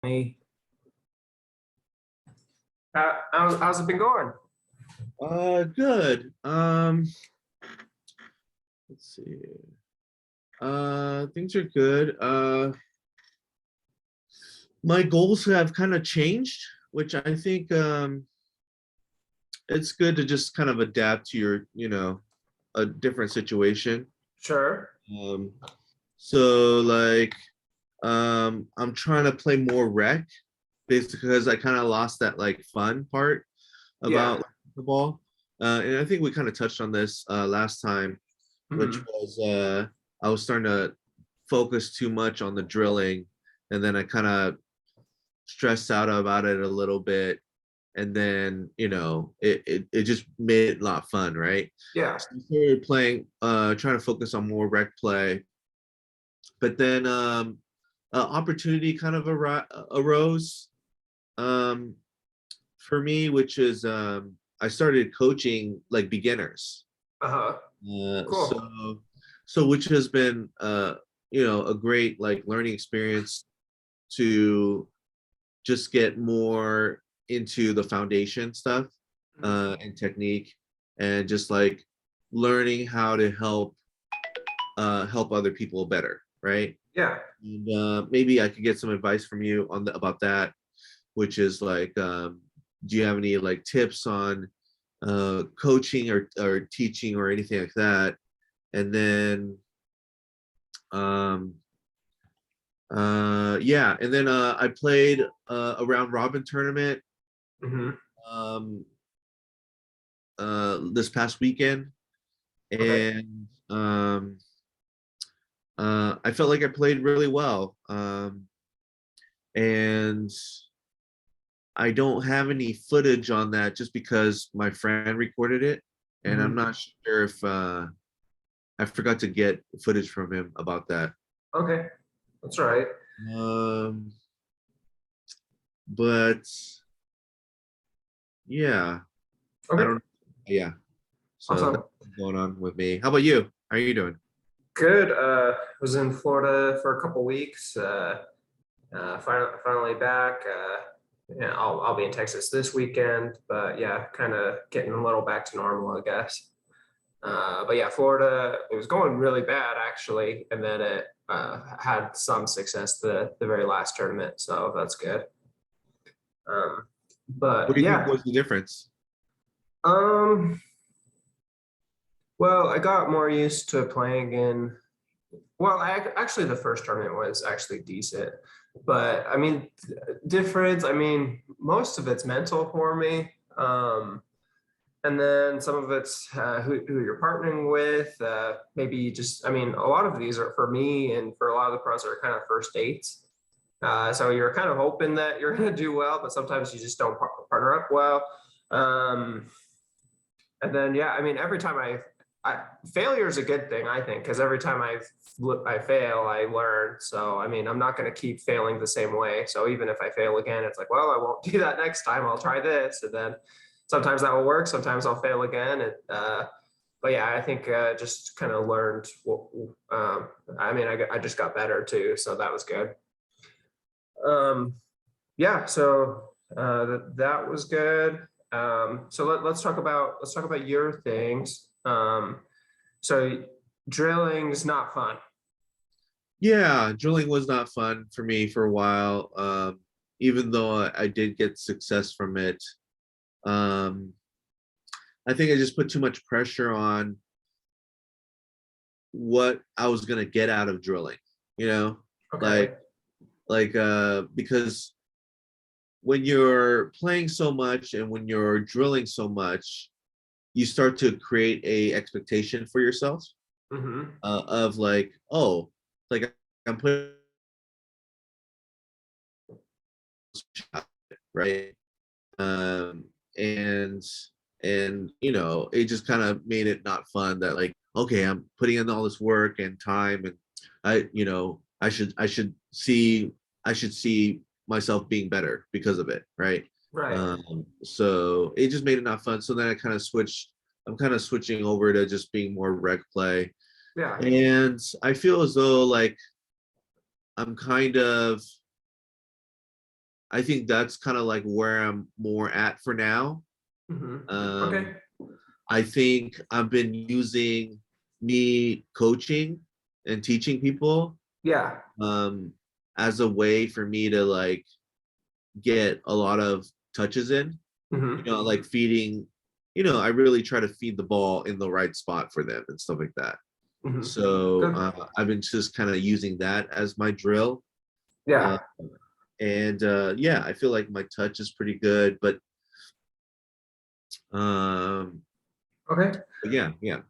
Me. How's it been going? Good. Let's see. Things are good. My goals have kind of changed, which I think it's good to just kind of adapt to a different situation. Sure. Um, so like I'm trying to play more rec, basically because I kind of lost that like fun part Yeah. about the ball. And I think we kind of touched on this last time, which Mhm. was I was starting to focus too much on the drilling, and then I kind of stressed out about it a little bit, and then it just made it a lot fun, right? Yeah. So I started playing, trying to focus on more rec play, but then opportunity kind of arose um, for me, which is I started coaching like beginners. Uh-huh. Uh, Cool. so which has been a great like learning experience to just get more into the foundation stuff Mhm. and technique, and just like learning how to help other people better, right? Yeah. And maybe I could get some advice from you on about that, which is like, do you have any like tips on coaching or teaching or anything like that? And then um yeah, and then I played a round robin tournament Hmm. um this past weekend, Okay. and I felt like I played really well, and I don't have any footage on that just because my friend recorded it, and I'm Hmm. not sure if I forgot to get footage from him about that. Okay. That's all right. Um, but yeah, I Okay. don't. Yeah, so Awesome. that's what's going on with me. How about you? How are you doing? Good. Was in Florida for a couple weeks. Finally back. Yeah, I'll be in Texas this weekend, but yeah, kind of getting a little back to normal, I guess. But yeah, Florida, it was going really bad actually, and then it had some success the very last tournament, so that's good. What But do you think yeah, was the difference? um, well, I got more used to playing in. Well, actually, the first tournament was actually decent, but I mean, difference. I mean, most of it's mental for me. And then some of it's who you're partnering with. Maybe you just, I mean, a lot of these are for me and for a lot of the pros are kind of first dates. So you're kind of hoping that you're going to do well, but sometimes you just don't partner up well. Um, and then, yeah, I mean, every time failure is a good thing, I think, because every time I fail, I learn. So, I mean, I'm not going to keep failing the same way. So even if I fail again, it's like, well, I won't do that next time. I'll try this. And then sometimes that will work. Sometimes I'll fail again. But yeah, I think just kind of learned. I mean, I just got better too. So that was good. Um, yeah, so that was good. So let's talk about your things. So drilling is not fun. Yeah, drilling was not fun for me for a while. Even though I did get success from it. Um, I think I just put too much pressure on what I was gonna get out of drilling, you know, like Okay. because when you're playing so much and when you're drilling so much, you start to create a expectation for yourself Mm-hmm. of like, oh, like I'm putting right, um, and it just kind of made it not fun. That like, okay, I'm putting in all this work and time, and I should see myself being better because of it, right? Right. So it just made it not fun. So then I'm kind of switching over to just being more rec play, Yeah. and I feel as though like I'm kind of I think that's kind of like where I'm more at for now. Okay. Um, I think I've been using me coaching and teaching people Yeah. um, as a way for me to like get a lot of touches in. Like feeding. I really try to feed the ball in the right spot for them and stuff like that. Hmm. So Good. I've been just kind of using that as my drill. Uh, Yeah. and yeah, I feel like my touch is pretty good, but um, Okay. yeah, yeah.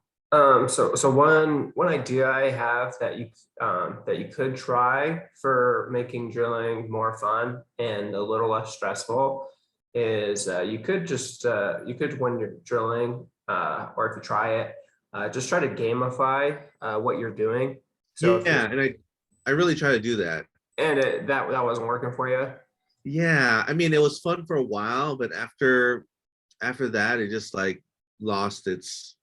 So one idea I have that you could try for making drilling more fun and a little less stressful is you could when you're drilling or if you try it just try to gamify what you're doing. So if you're Yeah, and I really try to do that. and that wasn't working for you. Yeah, I mean it was fun for a while, but after that it just like lost its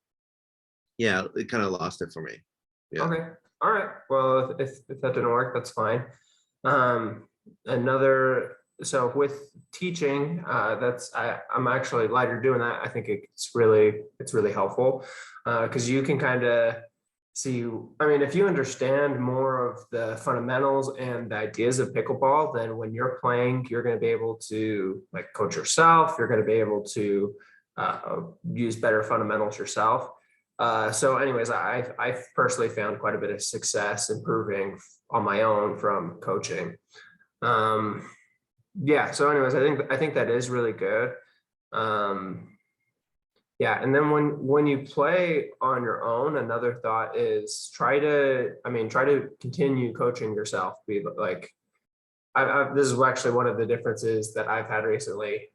yeah, it kind of lost it for me. Yeah. Okay. All right. Well, if that didn't work, that's fine. Um, another, so with teaching, I'm actually glad you're doing that. I think it's really helpful because you can kind of see, I mean, if you understand more of the fundamentals and the ideas of pickleball, then when you're playing, you're going to be able to like coach yourself. You're going to be able to use better fundamentals yourself. So anyways, I've personally found quite a bit of success improving on my own from coaching. Um, yeah. So anyways, I think that is really good. Um, yeah. And then when you play on your own, another thought is try to continue coaching yourself. Be like, this is actually one of the differences that I've had recently,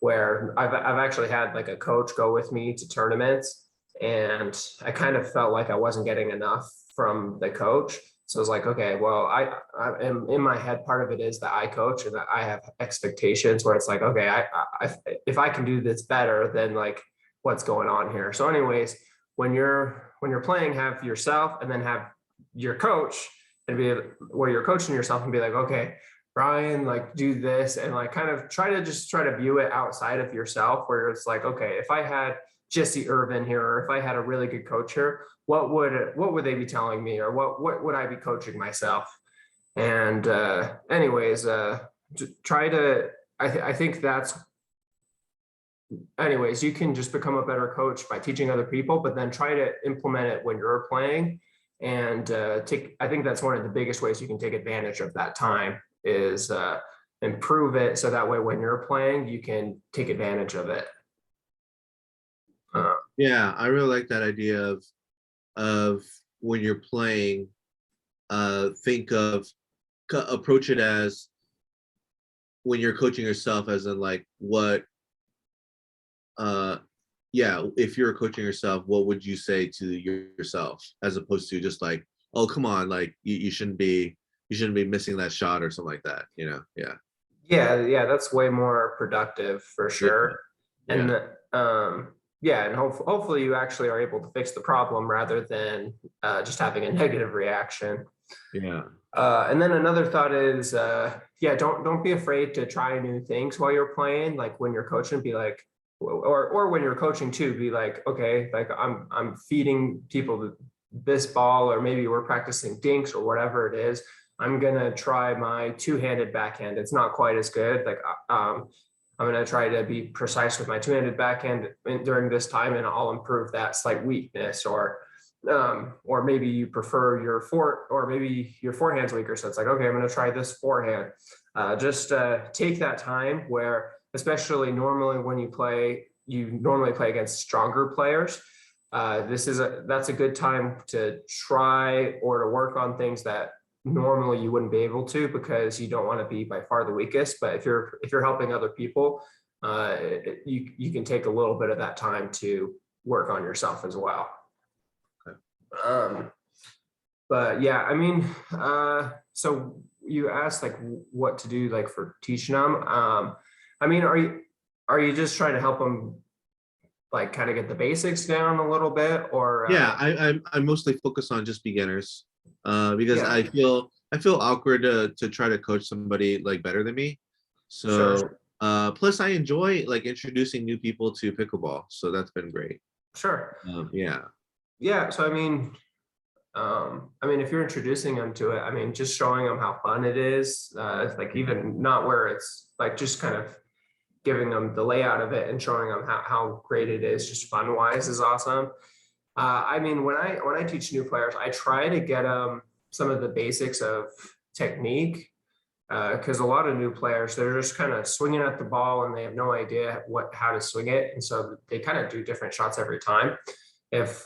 where I've actually had like a coach go with me to tournaments, and I kind of felt like I wasn't getting enough from the coach. So I was like, okay, well, I am in my head. Part of it is that I coach and that I have expectations where it's like, okay, if I can do this better, then like, what's going on here? So, anyways, when you're playing, have yourself and then have your coach and be where you're coaching yourself and be like, okay, Bryan, like do this and like kind of try to view it outside of yourself where it's like, okay, if I had Jesse Irvin here, or if I had a really good coach here, what would they be telling me, or what would I be coaching myself? And anyways, try to. I think that's. Anyways, you can just become a better coach by teaching other people, but then try to implement it when you're playing. And take. I think that's one of the biggest ways you can take advantage of that time is improve it so that way when you're playing, you can take advantage of it. Uh, Yeah, I really like that idea of when you're playing, think of approach it as when you're coaching yourself as in like what uh yeah, if you're coaching yourself, what would you say to yourself as opposed to just like, oh come on, like you shouldn't be missing that shot or something like that, Yeah. Yeah, that's way more productive for Yeah. sure. Yeah. And yeah, and hopefully you actually are able to fix the problem rather than just having a negative reaction. Yeah. And then another thought is, yeah, don't be afraid to try new things while you're playing. Like when you're coaching, be like, or when you're coaching too, be like, okay, like I'm feeding people this ball, or maybe we're practicing dinks or whatever it is. I'm gonna try my two-handed backhand. It's not quite as good. Like I'm gonna try to be precise with my two-handed backhand during this time, and I'll improve that slight weakness. Or maybe you prefer or maybe your forehand's weaker. So it's like, okay, I'm going to try this forehand. Just take that time where, especially normally when you normally play against stronger players. That's a good time to try or to work on things that normally you wouldn't be able to because you don't want to be by far the weakest. But if you're helping other people, you can take a little bit of that time to work on yourself as well. Um, but yeah, I mean, so you asked like what to do like for teaching them. I mean, are you just trying to help them like kind of get the basics down a little bit, or Yeah, I mostly focus on just beginners, because yeah, I feel awkward to try to coach somebody like better than me. So Sure. plus I enjoy like introducing new people to pickleball, so that's been great. Sure. Yeah. Yeah. So I mean, if you're introducing them to it, I mean, just showing them how fun it is, like even not where it's like just kind of giving them the layout of it and showing them how great it is, just fun wise is awesome. I mean, when I teach new players, I try to get them some of the basics of technique because a lot of new players they're just kind of swinging at the ball and they have no idea how to swing it, and so they kind of do different shots every time. If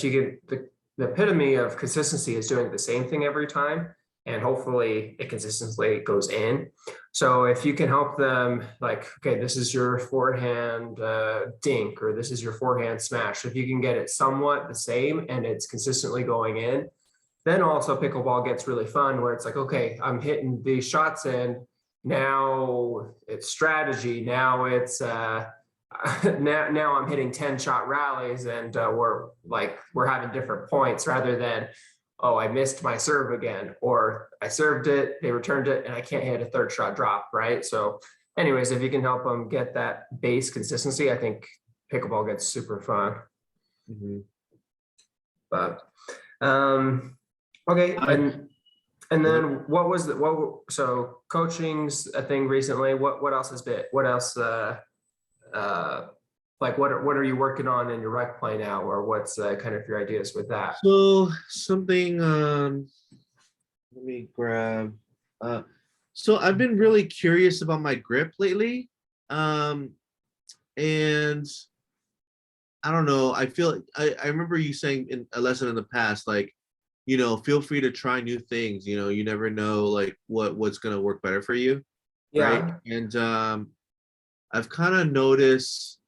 you get the epitome of consistency is doing the same thing every time, and hopefully it consistently goes in. So if you can help them, like, okay, this is your forehand dink, or this is your forehand smash. If you can get it somewhat the same and it's consistently going in, then also pickleball gets really fun where it's like, okay, I'm hitting these shots in. Now it's strategy. Now it's now I'm hitting 10 shot rallies and we're having different points rather than, oh, I missed my serve again, or I served it, they returned it, and I can't hit a third shot drop, right? So anyways, if you can help them get that base consistency, I think pickleball gets super fun. Mhm. But okay, and Go ahead. then so coaching's a thing recently. What else has been, what else uh like what are you working on in your rec play now, or what's kind of your ideas with that? So something let me grab so I've been really curious about my grip lately. Um and I don't know, I feel I remember you saying in a lesson in the past, like, feel free to try new things, you never know like what's gonna work better for you, right? Yeah. And I've kind of noticed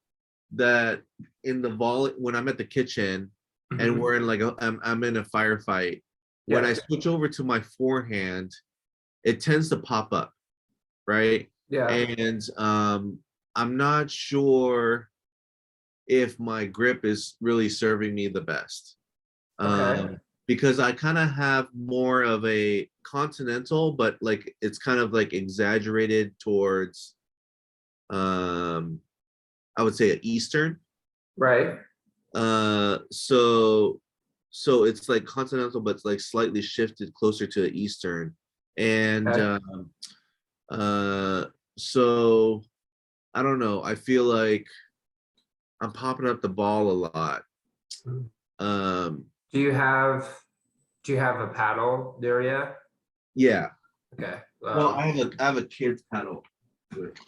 that in the when I'm at the kitchen and Mhm. we're in like I'm in a firefight, when I Yeah. switch over to my forehand, it tends to pop up, right? Yeah. And I'm not sure if my grip is really serving me the best. Okay. Because I kind of have more of a continental, but like it's kind of like exaggerated towards I would say an Eastern. Right. So it's like continental, but it's like slightly shifted closer to the Eastern. And Okay. uh, so I don't know. I feel like I'm popping up the ball a lot. Um, Do you have do you have a paddle there yet? yeah. Okay. Well, I have a kid's paddle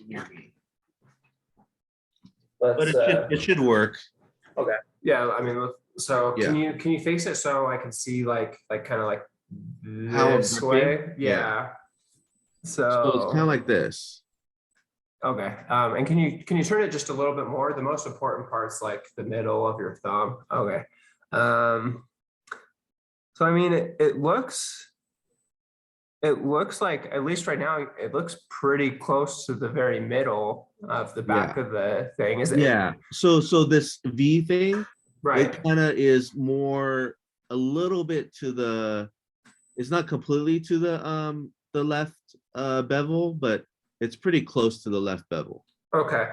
near me, but Let's it should work. okay. Yeah, I mean, so Yeah. can you face it so I can see like kind of like How I'm this gripping. way? Yeah. Yeah. So it's kind of So like this. okay. And can you turn it just a little bit more? The most important part's like the middle of your thumb. Okay. Um, so I mean it looks like, at least right now, it looks pretty close to the very middle of the Yeah. back of the thing. Is it Yeah. So this V thing, it right? kind of is more a little bit to the, it's not completely to the left bevel, but it's pretty close to the left bevel. Okay.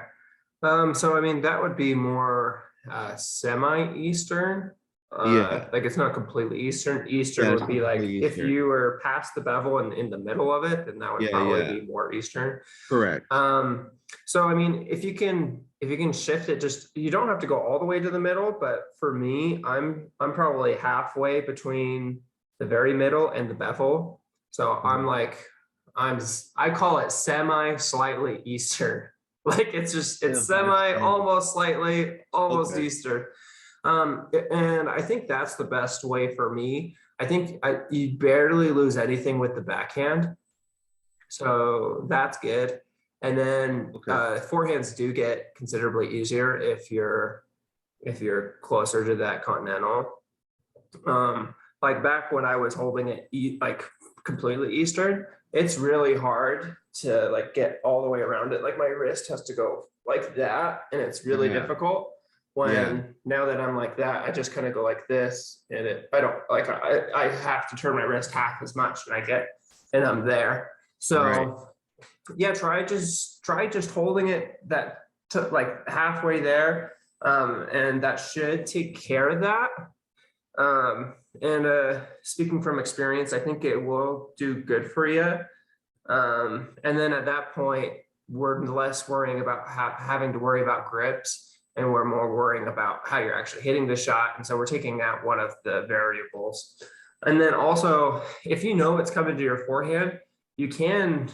So I mean that would be more semi-eastern. Yeah. Like it's not completely eastern. Eastern Yeah, it's would be like completely if Eastern. you were past the bevel and in the middle of it, then that would Yeah, probably yeah. be more eastern. Correct. So I mean, if you can shift it, just you don't have to go all the way to the middle, but for me, I'm probably halfway between the very middle and the bevel. So I'm Mhm. like I call it semi slightly eastern. Like it's Yeah, that's semi fine. almost slightly almost Okay. eastern. And I think that's the best way for me. I think you barely lose anything with the backhand, so that's good. And then Okay. forehands do get considerably easier if you're closer to that continental. Like back when I was holding it like completely eastern, it's really hard to like get all the way around it. Like my wrist has to go like that, and it's really Yeah. difficult. Yeah. When now that I'm like that, I just kind of go like this, and I don't like I have to turn my wrist half as much, and I'm there. Right. So Yeah, try just holding it that to like halfway there, and that should take care of that. And speaking from experience, I think it will do good for you. And then at that point, we're less worrying about having to worry about grips, and we're more worrying about how you're actually hitting the shot. And so we're taking out one of the variables. And then also, if you know it's coming to your forehand, you can,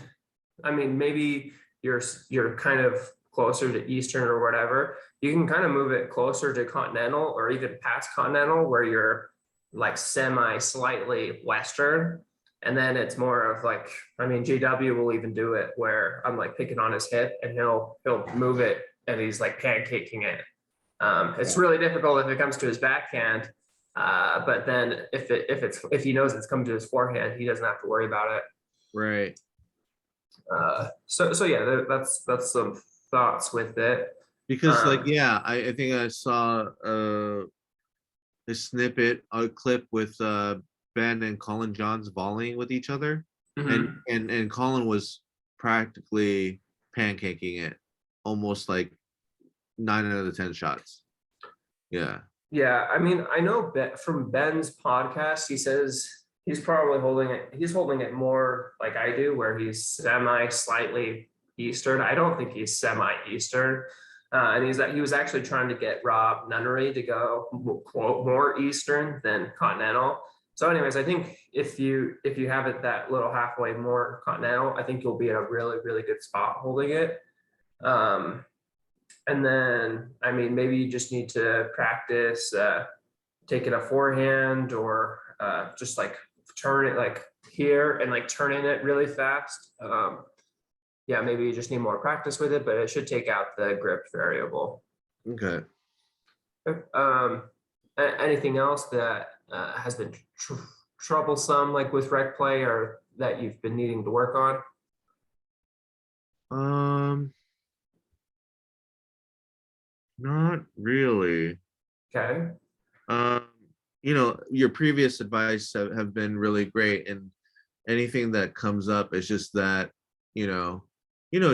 I mean, maybe you're kind of closer to Eastern or whatever. You can kind of move it closer to Continental or even past Continental, where you're like semi slightly Western. And then it's more of like, I mean, JW will even do it where I'm like picking on his hip and he'll move it and he's like pancaking it. It's really difficult if it comes to his backhand. But then if he knows it's coming to his forehand, he doesn't have to worry about it. Right. So yeah, that's some thoughts with it. Because like, yeah, I think I saw a snippet, a clip with Ben and Colin Johns volleying with each other, Mhm. and Colin was practically pancaking it, almost like 9 out of the 10 shots. Yeah. Yeah, I mean, I know from Ben's podcast, he says he's probably he's holding it more like I do, where he's semi slightly Eastern. I don't think he's semi Eastern. And he was actually trying to get Rob Nunnery to go quote more Eastern than Continental. So, anyways, I think if you have it that little halfway more Continental, I think you'll be in a really, really good spot holding it. And then, I mean, maybe you just need to practice taking a forehand or just like turn it like here and like turning it really fast. Yeah, maybe you just need more practice with it, but it should take out the grip variable. Okay. Anything else that has been troublesome, like with rec play, or that you've been needing to work on? Not really. Okay. Um, your previous advice have been really great, and anything that comes up is just that, you know,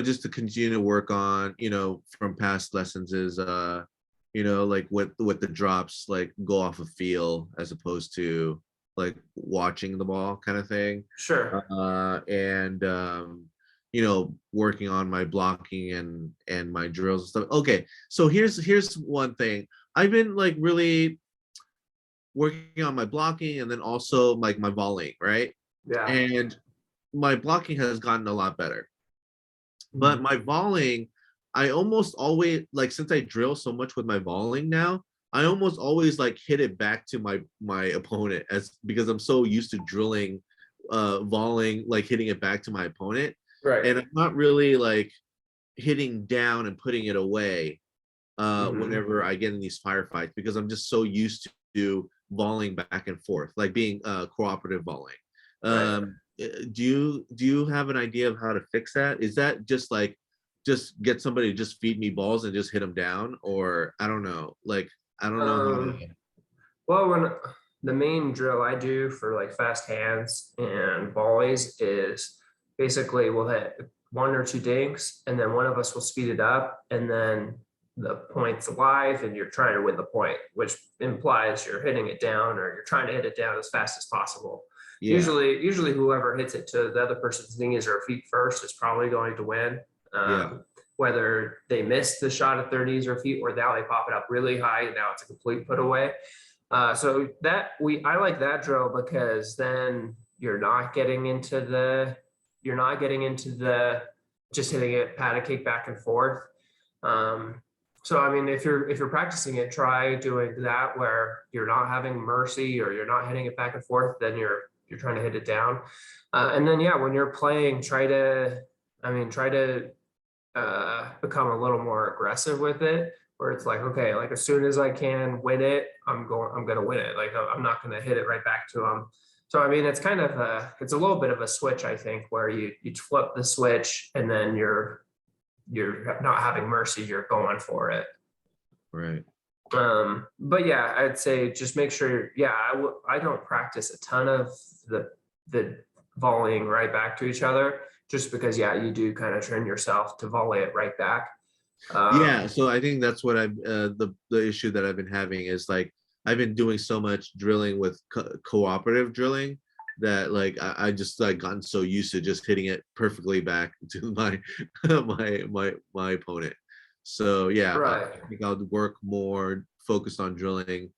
just to continue to work on, from past lessons is, like what the drops like go off of feel as opposed to like watching the ball kind of thing. Sure. And working on my blocking and my drills and stuff. Okay, so here's one thing. I've been like really working on my blocking and then also like my volleying, right? Yeah. And my blocking has gotten a lot better. But my volleying, I almost always like, since I drill so much with my volleying now, I almost always like hit it back to my opponent, as because I'm so used to drilling volleying, like hitting it back to my opponent. Right. And I'm not really like hitting down and putting it away whenever I get in these firefights, because I'm just so used to volleying back and forth, like being cooperative volleying. Right. Do you have an idea of how to fix that? Is that just get somebody to just feed me balls and just hit them down, or I don't know, like I don't know how to. Well, when the main drill I do for like fast hands and volleys is basically we'll hit one or two dinks, and then one of us will speed it up, and then the point's live, and you're trying to win the point, which implies you're hitting it down or you're trying to hit it down as fast as possible. Yeah. Usually whoever hits it to the other person's knees or feet first is probably going to win. Yeah. Whether they miss the shot at their knees or feet, or now they pop it up really high, now it's a complete put away. So I like that drill, because then you're not getting into the just hitting it pat a cake back and forth. So I mean, if you're practicing it, try doing that where you're not having mercy or you're not hitting it back and forth. Then you're trying to hit it down. And then yeah, when you're playing, try to become a little more aggressive with it, where it's like, okay, like as soon as I can win it, I'm gonna win it. Like I'm not gonna hit it right back to them. So I mean, it's kind of it's a little bit of a switch, I think, where you flip the switch and then you're not having mercy, you're going for it. Right. But yeah, I'd say just make sure. Yeah, I don't practice a ton of the volleying right back to each other, just because, yeah, you do kind of train yourself to volley it right back. Yeah, so I think that's what I've the issue that I've been having is like I've been doing so much drilling with cooperative drilling that like I just like gotten so used to just hitting it perfectly back to my my opponent. So yeah, Right. I think I'll work more focused on drilling,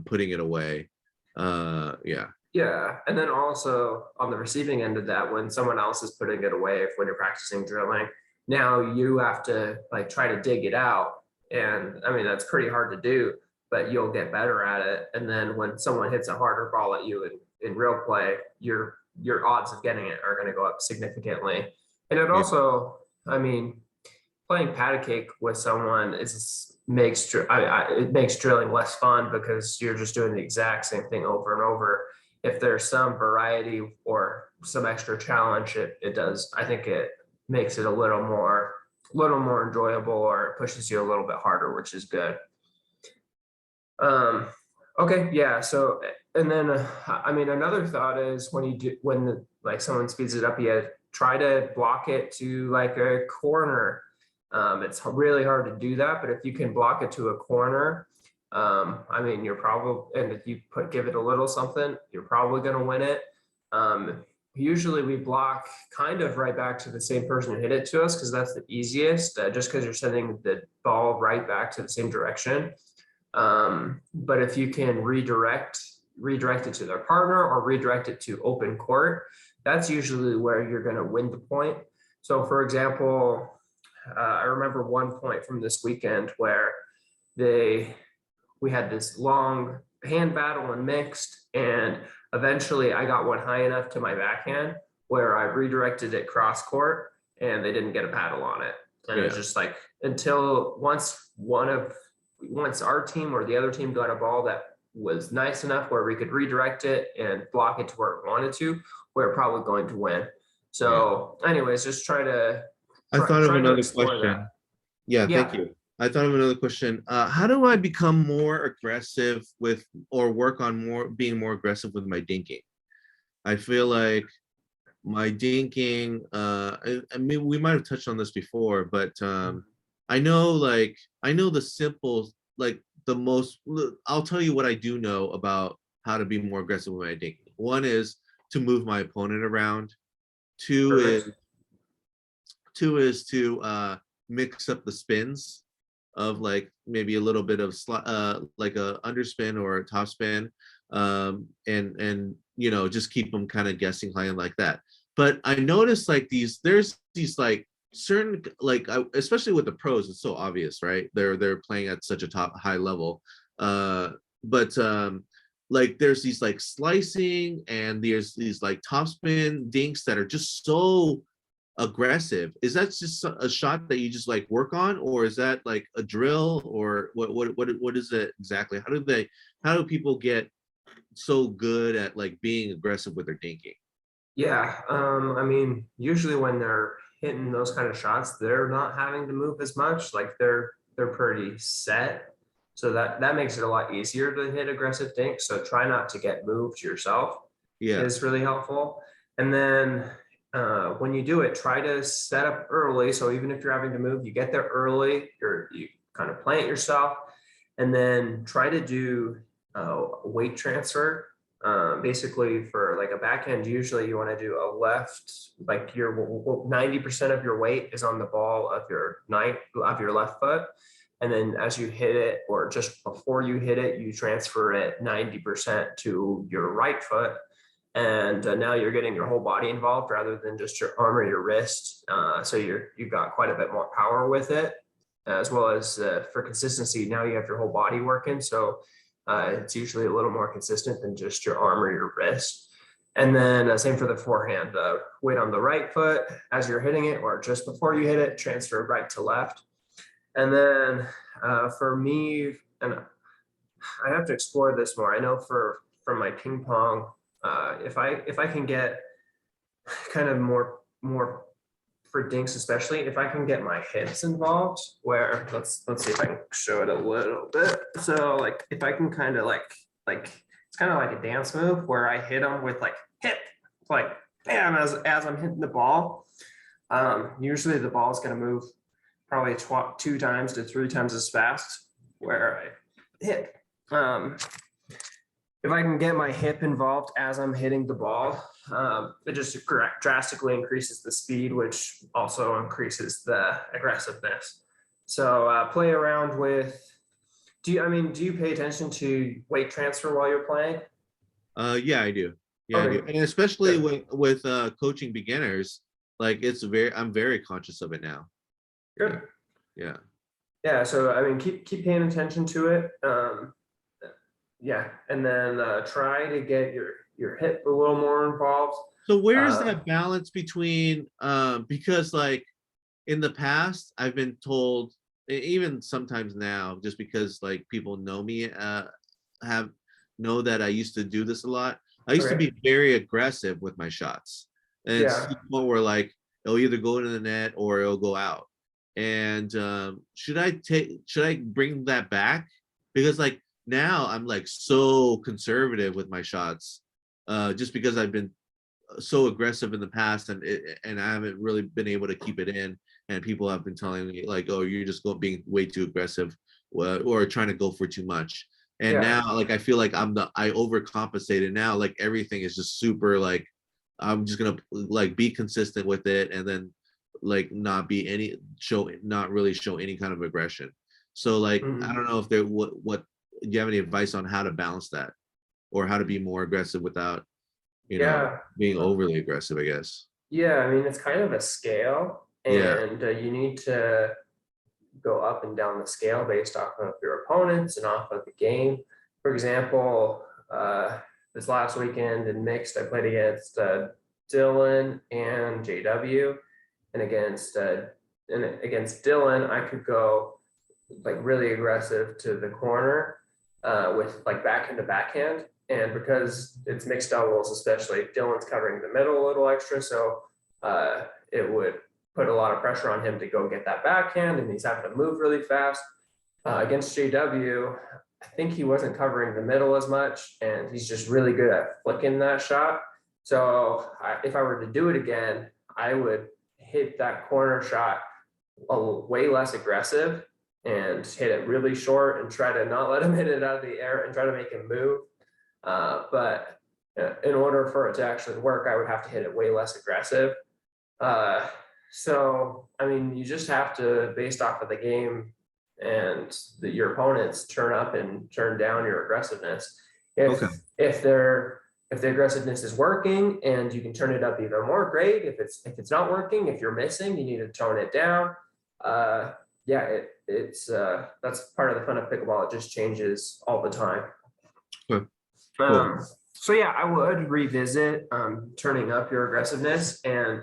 putting it away. Yeah. Yeah, and then also on the receiving end of that, when someone else is putting it away, if when you're practicing drilling, now you have to like try to dig it out. And I mean, that's pretty hard to do, but you'll get better at it. And then when someone hits a harder ball at you in real play, your odds of getting it are going to go up significantly. And it Yeah. also, I mean, playing patty cake with someone is it makes drilling less fun because you're just doing the exact same thing over and over. If there's some variety or some extra challenge, it does. I think it makes it a little more enjoyable, or it pushes you a little bit harder, which is good. Um, okay, yeah. So, and then I mean, another thought is like someone speeds it up, you try to block it to like a corner. It's really hard to do that, but if you can block it to a corner, I mean, and if you give it a little something, you're probably going to win it. Usually we block kind of right back to the same person who hit it to us because that's the easiest, just because you're sending the ball right back to the same direction. But if you can redirect it to their partner or redirect it to open court, that's usually where you're going to win the point. So, for example, I remember one point from this weekend where we had this long hand battle and mixed, and eventually I got one high enough to my backhand where I redirected it cross court, and they didn't get a paddle on it. And it was Yeah. just like until once our team or the other team got a ball that was nice enough where we could redirect it and block it to where we wanted to, we're probably going to win. Yeah. So, anyways, just try to I thought of try to another explore that. question. Yeah, thank Yeah. you. I thought of another question. How do I become more aggressive with or work on being more aggressive with my dinking? I feel like my dinking, I mean, we might have touched on this before, but I know the simple, like the most, I'll tell you what I do know about how to be more aggressive with my dinking. One is to move my opponent around. Two is Perfect. to mix up the spins of like maybe a little bit of like a underspin or a top spin, and you know just keep them kind of guessing high and like that. But I noticed like there's these like certain like especially with the pros, it's so obvious, right? They're playing at such a high level, but like there's these like slicing and there's these like top spin dinks that are just so aggressive. Is that just a shot that you just like work on, or is that like a drill, or what is it exactly? How do people get so good at like being aggressive with their dinking? Yeah. I mean, usually when they're hitting those kind of shots, they're not having to move as much. Like they're pretty set. So that makes it a lot easier to hit aggressive dinks. So try not to get moved yourself Yeah. is really helpful. And then when you do it, try to set up early. So even if you're having to move, you get there early. You kind of plant yourself, and then try to do weight transfer. Basically, for like a backhand, usually you want to do a left, like your 90% of your weight is on the ball of your left foot. And then as you hit it, or just before you hit it, you transfer it 90% to your right foot. And now you're getting your whole body involved rather than just your arm or your wrist. So you've got quite a bit more power with it, as well as for consistency. Now you have your whole body working. So it's usually a little more consistent than just your arm or your wrist. And then same for the forehand, weight on the right foot as you're hitting it, or just before you hit it, transfer right to left. And then for me, and I have to explore this more. I know for my ping pong, if I can get kind of more for dinks, especially if I can get my hips involved, where let's see if I can show it a little bit. So like if I can kind of like it's kind of like a dance move where I hit them with like hip, like bam, as I'm hitting the ball. Usually the ball is going to move probably 2 times to 3 times as fast where I hit. If I can get my hip involved as I'm hitting the ball, it just drastically increases the speed, which also increases the aggressiveness. So play around with. Do you pay attention to weight transfer while you're playing? Yeah, I do. Yeah, I do. Okay, And especially good, with coaching beginners, like I'm very conscious of it now. Yeah. good. Yeah. Yeah, so I mean, keep paying attention to it. Yeah, and then try to get your hip a little more involved. So where's Uh, that balance between because like in the past I've been told even sometimes now just because like people know me have know that I used to do this a lot. I used to okay, be very aggressive with my shots. And it's to yeah. the point where like it'll either go into the net or it'll go out. And should I bring that back? Because like now I'm like so conservative with my shots just because I've been so aggressive in the past and I haven't really been able to keep it in. And people have been telling me like, oh, you're just being way too aggressive or trying to go for too much. And Yeah. now like I feel like I overcompensated now. Like everything is just super like I'm just gonna like be consistent with it and then like not really show any kind of aggression. So like I Mhm. don't know if there what do you have any advice on how to balance that or how to be more aggressive without Yeah. being overly aggressive, I guess. Yeah. I mean, it's kind of a scale, Yeah. and you need to go up and down the scale based off of your opponents and off of the game. For example, this last weekend in mixed, I played against Dylan and JW, and against Dylan, I could go like really aggressive to the corner with like backhand to backhand. And because it's mixed doubles, especially Dylan's covering the middle a little extra, so it would put a lot of pressure on him to go get that backhand, and he's having to move really fast. Against JW, I think he wasn't covering the middle as much, and he's just really good at flicking that shot. So if I were to do it again, I would hit that corner shot way less aggressive and hit it really short and try to not let him hit it out of the air and try to make him move. But in order for it to actually work, I would have to hit it way less aggressive. Uh, so, I mean, you just have to, based off of the game and your opponents, turn up and turn down your aggressiveness. Okay. If the aggressiveness is working and you can turn it up even more, great. If it's not working, if you're missing, you need to tone it down. Yeah, it's that's part of the fun of pickleball. It just changes all the time. Okay. Cool. So yeah, I would revisit turning up your aggressiveness. And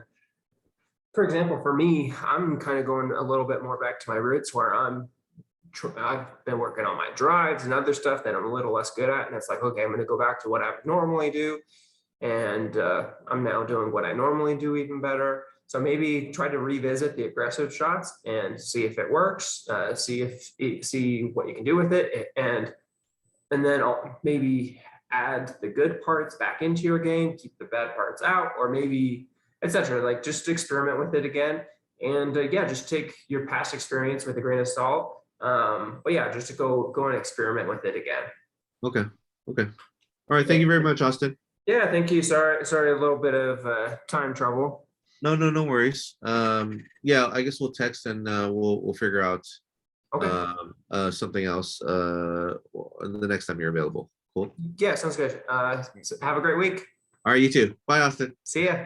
for example, for me, I'm kind of going a little bit more back to my roots where I've been working on my drives and other stuff that I'm a little less good at. And it's like, okay, I'm going to go back to what I would normally do. And I'm now doing what I normally do even better. So maybe try to revisit the aggressive shots and see if it works, see what you can do with it. And then I'll maybe add the good parts back into your game, keep the bad parts out, or maybe etc. Like just experiment with it again, and yeah, just take your past experience with a grain of salt. But yeah, just to go and experiment with it again. Okay. Okay. All right. Yeah, Thank you very much, Austin. yeah. Thank you. Sorry, a little bit of time trouble. No, no, no worries. Yeah, I guess we'll text and we'll figure out Okay. something else the next time you're available. Cool. Yeah, sounds good. So have a great week. All right, you too. Bye, Austin. See ya.